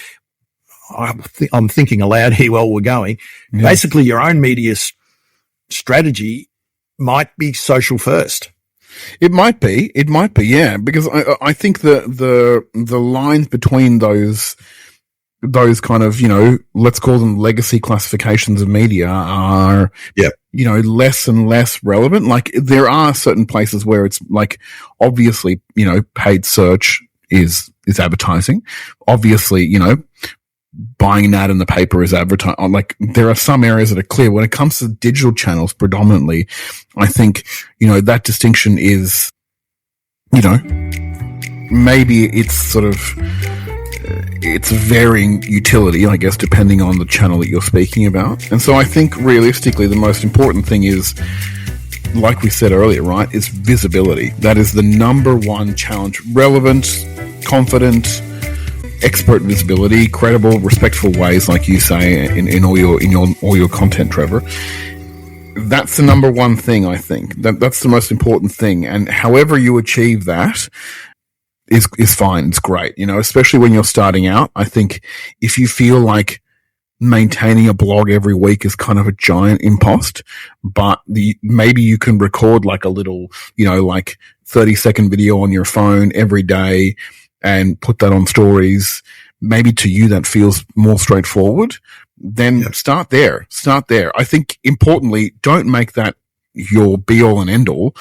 I'm thinking aloud here while we're going. Yeah. Basically, your own media strategy might be social first. It might be, yeah, because I think the lines between those kind of, let's call them legacy classifications of media are, less and less relevant. Like there are certain places where it's like, obviously, paid search is advertising. Obviously, buying an ad in the paper is advertising. Like there are some areas that are clear. When it comes to digital channels predominantly, I think, that distinction is, maybe it's sort of, it's varying utility, I guess, depending on the channel that you're speaking about. And so I think realistically, the most important thing is, like we said earlier, right, is visibility. That is the number one challenge. Relevant, confident, expert visibility, credible, respectful ways, like you say in all your content, Trevor. That's the number one thing, I think. That's the most important thing. And however you achieve that is fine. It's great. Especially when you're starting out. I think if you feel like maintaining a blog every week is kind of a giant impost, but maybe you can record like a little, 30-second video on your phone every day and put that on stories, maybe to you that feels more straightforward, then start there. I think importantly, don't make that your be all and end all.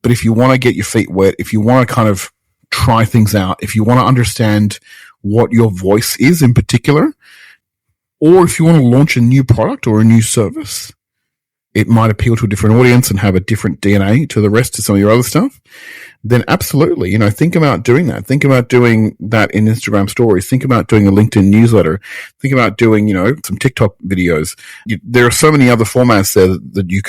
But if you want to get your feet wet, if you want to kind of try things out, if you want to understand what your voice is in particular, or if you want to launch a new product or a new service, it might appeal to a different audience and have a different DNA to the rest of some of your other stuff, then absolutely, think about doing that. Think about doing that in Instagram stories. Think about doing a LinkedIn newsletter. Think about doing, some TikTok videos. There are so many other formats there that you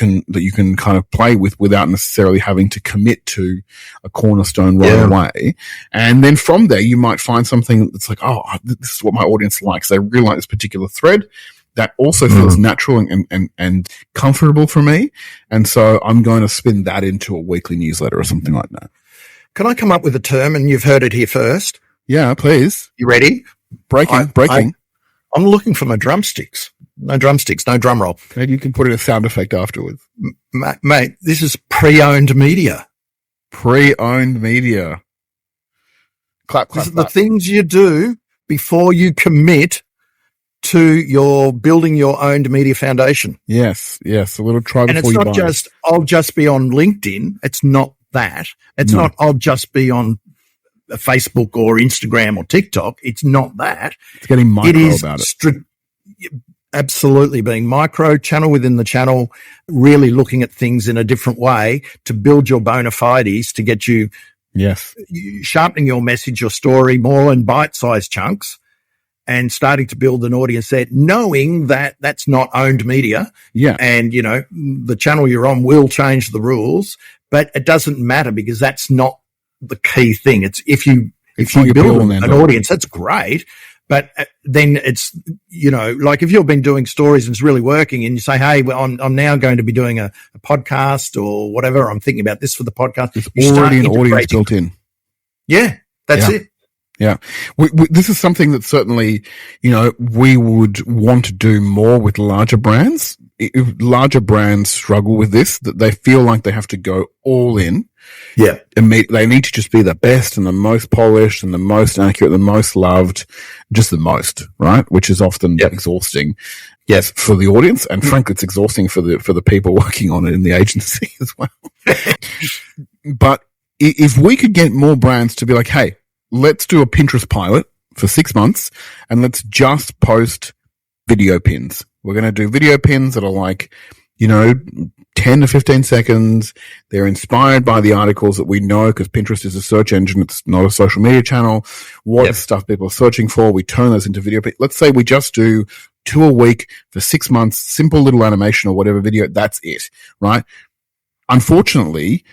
can kind of play with without necessarily having to commit to a cornerstone right away. And then from there, you might find something that's like, oh, this is what my audience likes. They really like this particular thread. That also feels natural and comfortable for me. And so I'm going to spin that into a weekly newsletter or something like that. Can I come up with a term, and you've heard it here first? Yeah, please. You ready? Breaking. I'm looking for my drumsticks. No drumsticks, no drum roll. Maybe you can put in a sound effect afterwards. Mate, this is pre-owned media. Pre-owned media. Clap, clap, This is the things you do before you commit to your building your own media foundation. Yes. A little try before you buy. And it's not just, I'll just be on LinkedIn. It's not that. It's not, I'll just be on Facebook or Instagram or TikTok. It's not that. It's getting micro about it. Absolutely being micro, channel within the channel, really looking at things in a different way to build your bona fides, to get you sharpening your message, your story more in bite-sized chunks, and starting to build an audience there, knowing that that's not owned media. Yeah. And, the channel you're on will change the rules, but it doesn't matter because that's not the key thing. It's if you build an audience, that's great. But then it's, like if you've been doing stories and it's really working and you say, hey, well, I'm now going to be doing a podcast or whatever. I'm thinking about this for the podcast. There's already an audience built in. Yeah, that's it. Yeah. This is something that certainly, we would want to do more with larger brands. If larger brands struggle with this, that they feel like they have to go all in. Yeah. They need to just be the best and the most polished and the most accurate, the most loved, just the most, right? Which is often exhausting. Yes, for the audience. And frankly, it's exhausting for the people working on it in the agency as well. But if we could get more brands to be like, hey, let's do a Pinterest pilot for 6 months and let's just post video pins. We're going to do video pins that are like, 10 to 15 seconds. They're inspired by the articles that we know because Pinterest is a search engine. It's not a social media channel. What is stuff people are searching for? We turn those into video pins. Let's say we just do 2 a week for 6 months, simple little animation or whatever video. That's it, right? Unfortunately,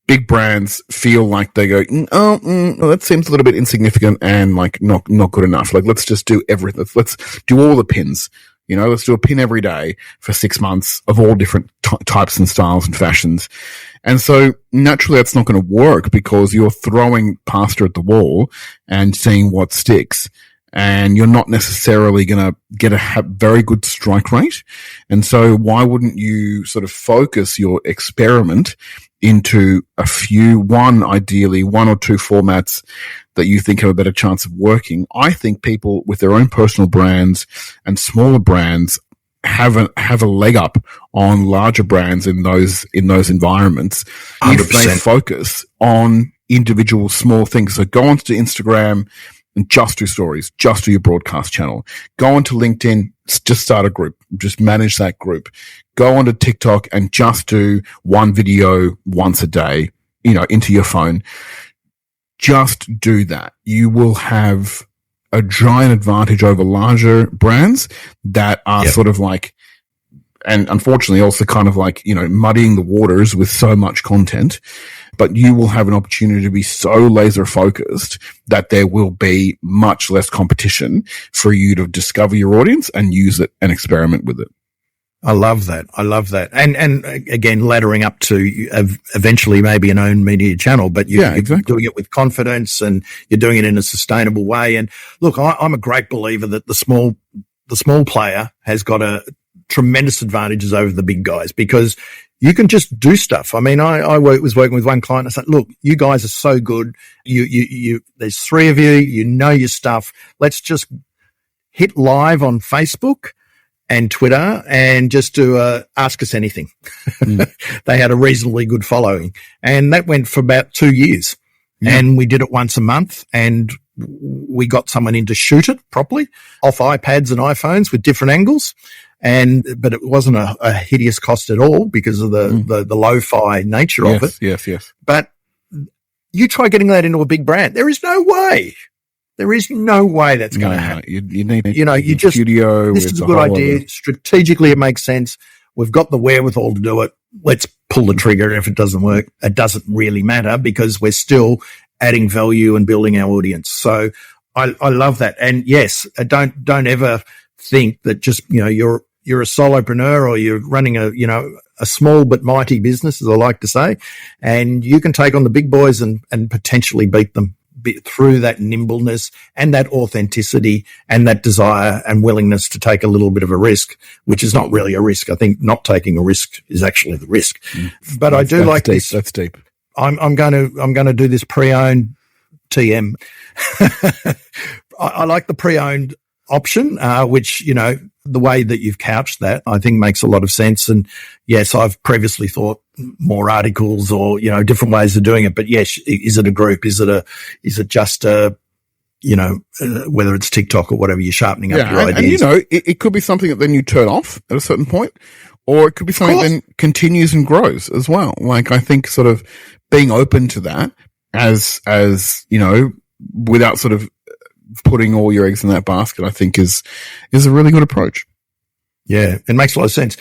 big brands feel like they go, that seems a little bit insignificant and like not good enough. Like, let's just do everything. Let's do all the pins. Let's do a pin every day for 6 months of all different types and styles and fashions. And so naturally that's not going to work because you're throwing pasta at the wall and seeing what sticks. And you're not necessarily going to get a very good strike rate. And so why wouldn't you sort of focus your experiment into ideally one or two formats that you think have a better chance of working? I think people with their own personal brands and smaller brands have a leg up on larger brands in those environments 100%. If they focus on individual small things. So go onto Instagram and just do stories, just do your broadcast channel. Go onto LinkedIn, just start a group, just manage that group. Go onto TikTok and just do one video once a day, into your phone. Just do that. You will have a giant advantage over larger brands that are sort of like, and unfortunately also kind of like, muddying the waters with so much content. But you will have an opportunity to be so laser focused that there will be much less competition for you to discover your audience and use it and experiment with it. I love that. And again, laddering up to eventually maybe an own media channel, but you're doing it with confidence and you're doing it in a sustainable way. And look, I'm a great believer that the small player has got a tremendous advantages over the big guys because you can just do stuff. I mean, I was working with one client. I said, look, you guys are so good. There's 3 of you, your stuff. Let's just hit live on Facebook and Twitter and just do ask us anything. They had a reasonably good following and that went for about 2 years. and we did it once a month, and we got someone in to shoot it properly off iPads and iPhones with different angles. But it wasn't a hideous cost at all because of the lo-fi nature of it. Yes. But you try getting that into a big brand. There is no way. There is no way that's going to happen. You need, you just, studio. This is a good idea. Strategically, it makes sense. We've got the wherewithal to do it. Let's pull the trigger. If it doesn't work, it doesn't really matter because we're still adding value and building our audience. So I love that. And yes, don't ever think that just, you're a solopreneur or you're running a small but mighty business, as I like to say, and you can take on the big boys and potentially beat them through that nimbleness and that authenticity and that desire and willingness to take a little bit of a risk, which is not really a risk. I think not taking a risk is actually the risk. But I do like this. That's deep. I'm going to do this pre-owned TM. I like the pre-owned option, which, the way that you've couched that, I think makes a lot of sense. And yes, I've previously thought more articles or, different ways of doing it. But yes, is it a group? Is it just whether it's TikTok or whatever, you're sharpening up your ideas. And it could be something that then you turn off at a certain point, or it could be something that then continues and grows as well. Like, I think sort of being open to that as, without sort of putting all your eggs in that basket, I think is a really good approach. Yeah, it makes a lot of sense.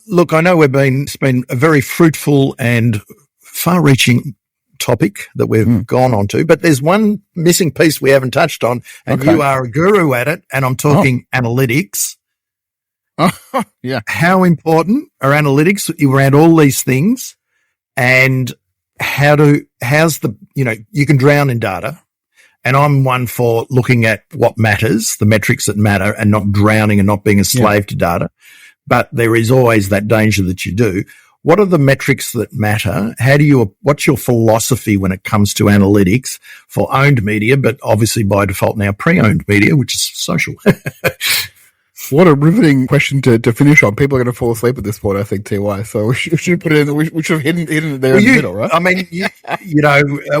Look, I know it's been a very fruitful and far-reaching topic that we've gone on to, but there's one missing piece we haven't touched on, and you are a guru at it, and I'm talking analytics. Yeah. How important are analytics around all these things, and you can drown in data. And I'm one for looking at what matters, the metrics that matter, and not drowning and not being a slave to data. But there is always that danger that you do. What are the metrics that matter? What's your philosophy when it comes to analytics for owned media, but obviously by default now pre-owned media, which is social? What a riveting question to finish on. People are going to fall asleep at this point, I think, TY. So we should put it in. We should have hidden it there in the middle, right? I mean,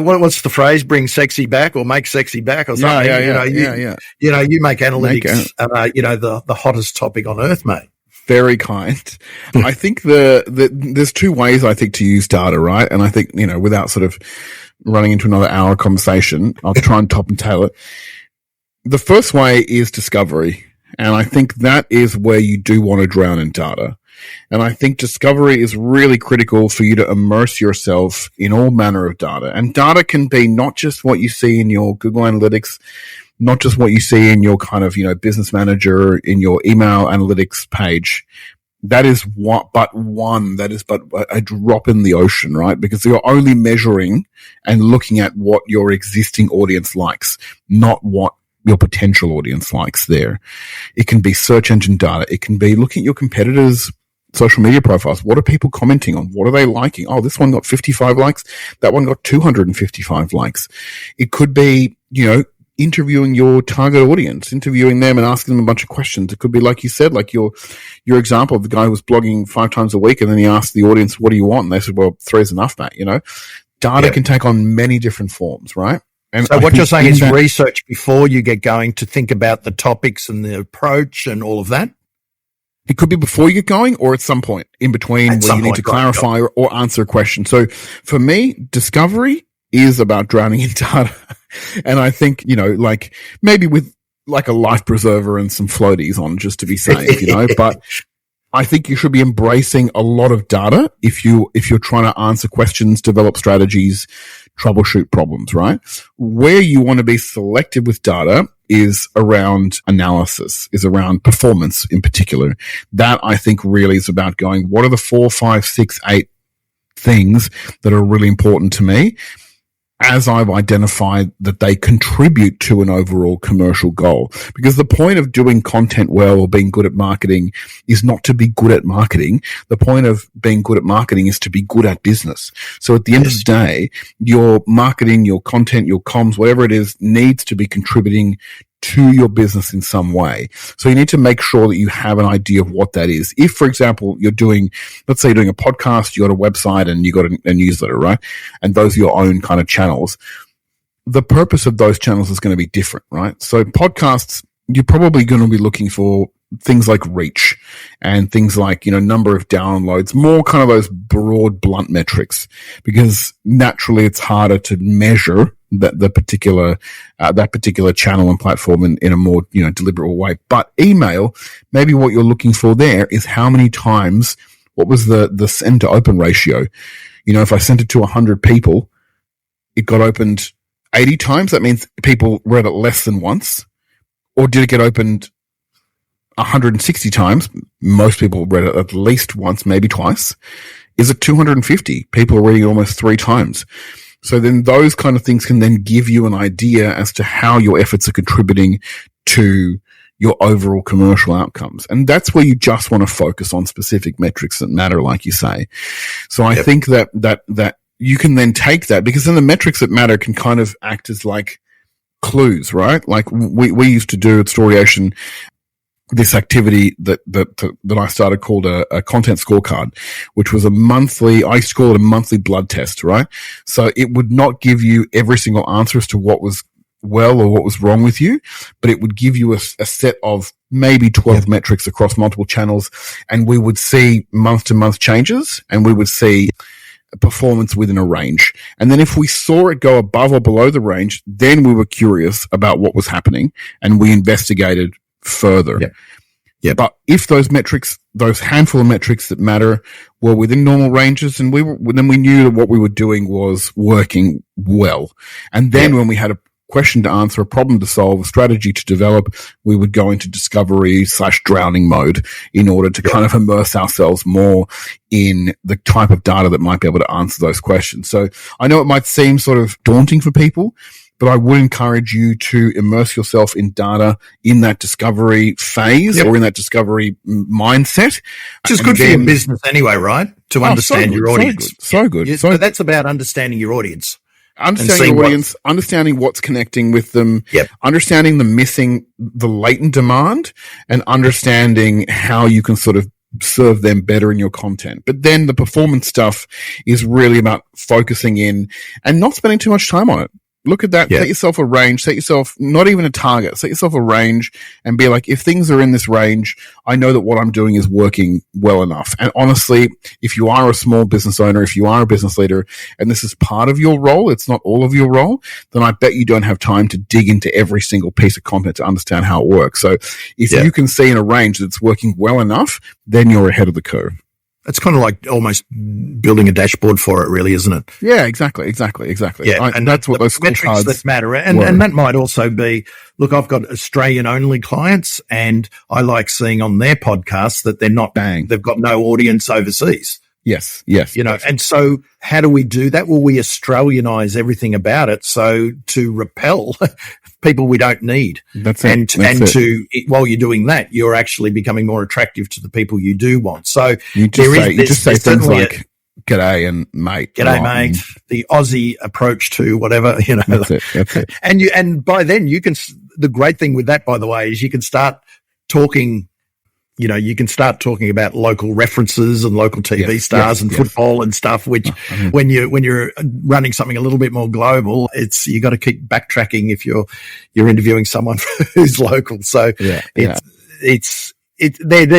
what's the phrase? Bring sexy back or make sexy back or something. You make analytics, the hottest topic on earth, mate. Very kind. I think there's two ways I think to use data, right? And I think, without sort of running into another hour conversation, I'll try and top and tail it. The first way is discovery. And I think that is where you do want to drown in data. And I think discovery is really critical for you to immerse yourself in all manner of data. And data can be not just what you see in your Google Analytics, not just what you see in your kind of, business manager, in your email analytics page. That is but a drop in the ocean, right? Because you're only measuring and looking at what your existing audience likes, not what your potential audience likes there. It can be search engine data. It can be looking at your competitors' social media profiles. What are people commenting on? What are they liking? Oh, this one got 55 likes. That one got 255 likes. It could be, interviewing your target audience, interviewing them and asking them a bunch of questions. It could be, like you said, like your example of the guy who was blogging 5 times a week, and then he asked the audience, what do you want? And they said, well, 3 is enough, mate. Data can take on many different forms, right? And so what you're saying is research before you get going to think about the topics and the approach and all of that? It could be before you get going or at some point in between where you need to clarify or answer a question. So for me, discovery is about drowning in data. And I think, like maybe with like a life preserver and some floaties on just to be safe, but I think you should be embracing a lot of data if you're trying to answer questions, develop strategies, troubleshoot problems, right? Where you want to be selective with data is around analysis, is around performance in particular. That I think really is about going, what are the 4, 5, 6, 8 things that are really important to me as I've identified that they contribute to an overall commercial goal. Because the point of doing content well or being good at marketing is not to be good at marketing. The point of being good at marketing is to be good at business. So at the end of the day, your marketing, your content, your comms, whatever it is, needs to be contributing to your business in some way. So you need to make sure that you have an idea of what that is. If, for example, let's say you're doing a podcast, you got a website and you got a newsletter, right? And those are your own kind of channels. the purpose of those channels is going to be different, right? So podcasts, you're probably going to be looking for things like reach and things like, number of downloads, more kind of those broad, blunt metrics, because naturally it's harder to measure that particular channel and platform in a more, deliberate way. But email, maybe what you're looking for there is how many times, what was the send to open ratio? If I sent it to 100 people, it got opened 80 times. That means people read it less than once. Or did it get opened 160 times? Most people read it at least once, maybe twice. Is it 250? People are reading it almost 3 times. So then those kind of things can then give you an idea as to how your efforts are contributing to your overall commercial outcomes. And that's where you just want to focus on specific metrics that matter, like you say. So I think that you can then take that, because then the metrics that matter can kind of act as like clues, right? Like we used to do at Storyation this activity that I started called a content scorecard, which was I used to call it a monthly blood test, right? So it would not give you every single answer as to what was well or what was wrong with you, but it would give you a set of maybe 12 metrics across multiple channels, and we would see month to month changes, and we would see performance within a range. And then if we saw it go above or below the range, then we were curious about what was happening and we investigated further. Yeah. But if those metrics, those handful of metrics that matter, were within normal ranges, and then we knew that what we were doing was working well. And then when we had a question to answer, a problem to solve, a strategy to develop, we would go into discovery/drowning mode in order to kind of immerse ourselves more in the type of data that might be able to answer those questions. So I know it might seem sort of daunting for people, but I would encourage you to immerse yourself in data in that discovery phase or in that discovery mindset. Which is good for your business anyway, right? To understand your audience. So good. So that's about understanding your audience. Understanding your audience, understanding what's connecting with them, understanding the latent demand, and understanding how you can sort of serve them better in your content. But then the performance stuff is really about focusing in and not spending too much time on it. Look at that. Set yourself a range. Set yourself not even a target. Set yourself a range and be like, if things are in this range, I know that what I'm doing is working well enough. And honestly, if you are a small business owner, if you are a business leader, and this is part of your role, it's not all of your role, then I bet you don't have time to dig into every single piece of content to understand how it works. So if you can see in a range that's working well enough, then you're ahead of the curve. It's kind of like almost building a dashboard for it, really, isn't it? Yeah, exactly. Yeah, and that's what those metrics that matter. And that might also be, look, I've got Australian-only clients, and I like seeing on their podcasts that they've got no audience overseas. Yes. And so how do we do that? Well, we Australianize everything about it. So to repel people we don't need. That's it. While you're doing that, you're actually becoming more attractive to the people you do want. So you just say things like g'day and mate. G'day, mate. The Aussie approach to whatever, That's it. And by then the great thing with that, by the way, is you can start talking about local references and local TV stars and football and stuff, which when you're running something a little bit more global, you got to keep backtracking if you're interviewing someone who's local. So they're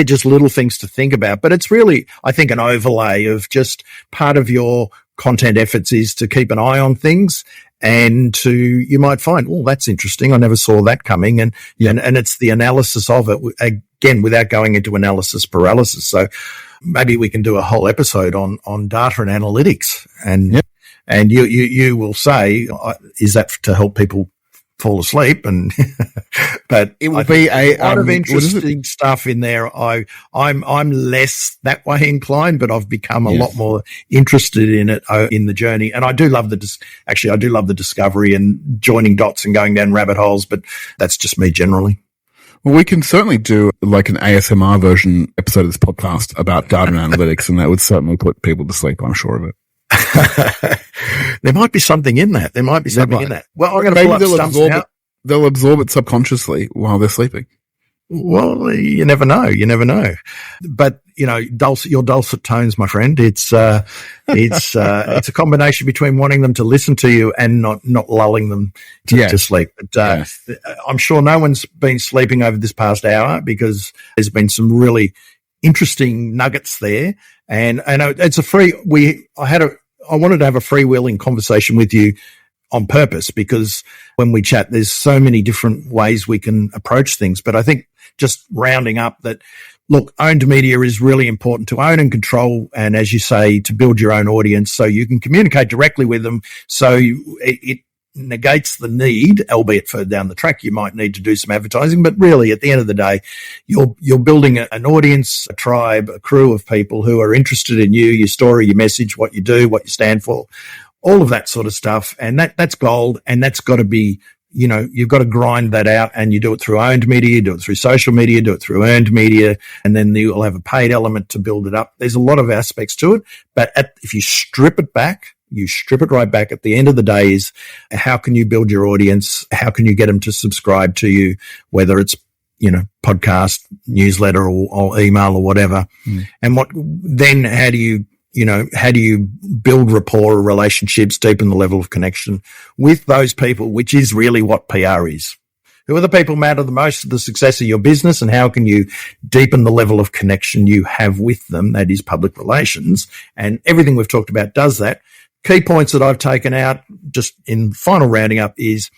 just little things to think about, but it's really, I think, an overlay of just part of your content efforts is to keep an eye on things. And you might find, oh, that's interesting. I never saw that coming. And it's the analysis of it, again, without going into analysis paralysis. So maybe we can do a whole episode on data and analytics. And you will say, is that to help people fall asleep? And but it will be a lot of interesting stuff in there. I'm less that way inclined, but I've become a lot more interested in it in the journey. And I do love the discovery and joining dots and going down rabbit holes, but that's just me generally. Well, we can certainly do like an ASMR version episode of this podcast about data and analytics, and that would certainly put people to sleep, I'm sure of it. There might be something in that. Well, I'm going to pull up stumps now. They'll absorb it subconsciously while they're sleeping. Well, you never know. You never know. But, your dulcet tones, my friend, it's a combination between wanting them to listen to you and not lulling them to sleep. But, I'm sure no one's been sleeping over this past hour because there's been some really interesting nuggets there. And it's I wanted to have a freewheeling conversation with you on purpose, because when we chat, there's so many different ways we can approach things. But I think just rounding up that, look, owned media is really important to own and control. And as you say, to build your own audience so you can communicate directly with them. So it negates the need, albeit further down the track, you might need to do some advertising. But really, at the end of the day, you're building an audience, a tribe, a crew of people who are interested in you, your story, your message, what you do, what you stand for, all of that sort of stuff. And that's gold. And that's got to be, you've got to grind that out, and you do it through owned media, you do it through social media, do it through earned media, and then you'll have a paid element to build it up. There's a lot of aspects to it, but if you strip it right back at the end of the day is, how can you build your audience? How can you get them to subscribe to you, whether it's, podcast, newsletter or email or whatever. And how do you build rapport or relationships, deepen the level of connection with those people, which is really what PR is. Who are the people matter the most to the success of your business, and how can you deepen the level of connection you have with them? That is public relations. And everything we've talked about does that. Key points that I've taken out just in final rounding up is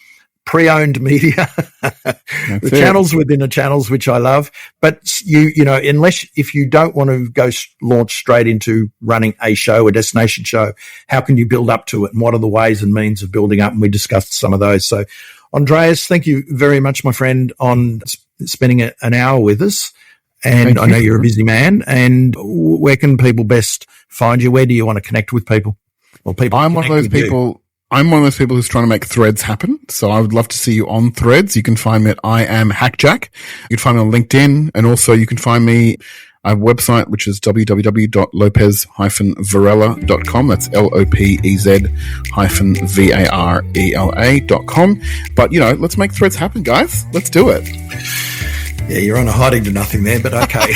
pre-owned media, the channels within the channels, which I love. But if you don't want to go launch straight into running a show, a destination show, how can you build up to it? And what are the ways and means of building up? And we discussed some of those. So Andrés, thank you very much, my friend, on spending an hour with us. And I know you're a busy man. And where can people best find you? Where do you want to connect with people? Well, I'm one of those people who's trying to make threads happen. So I would love to see you on Threads. You can find me at I am Hackjack. You can find me on LinkedIn, and also you can find me. I have a website which is www.lopez-varela.com. That's LOPEZ-VARELA.com. But let's make threads happen, guys. Let's do it. Yeah, you're on a hiding to nothing there, but okay.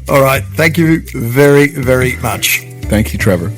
All right. Thank you very, very much. Thank you, Trevor.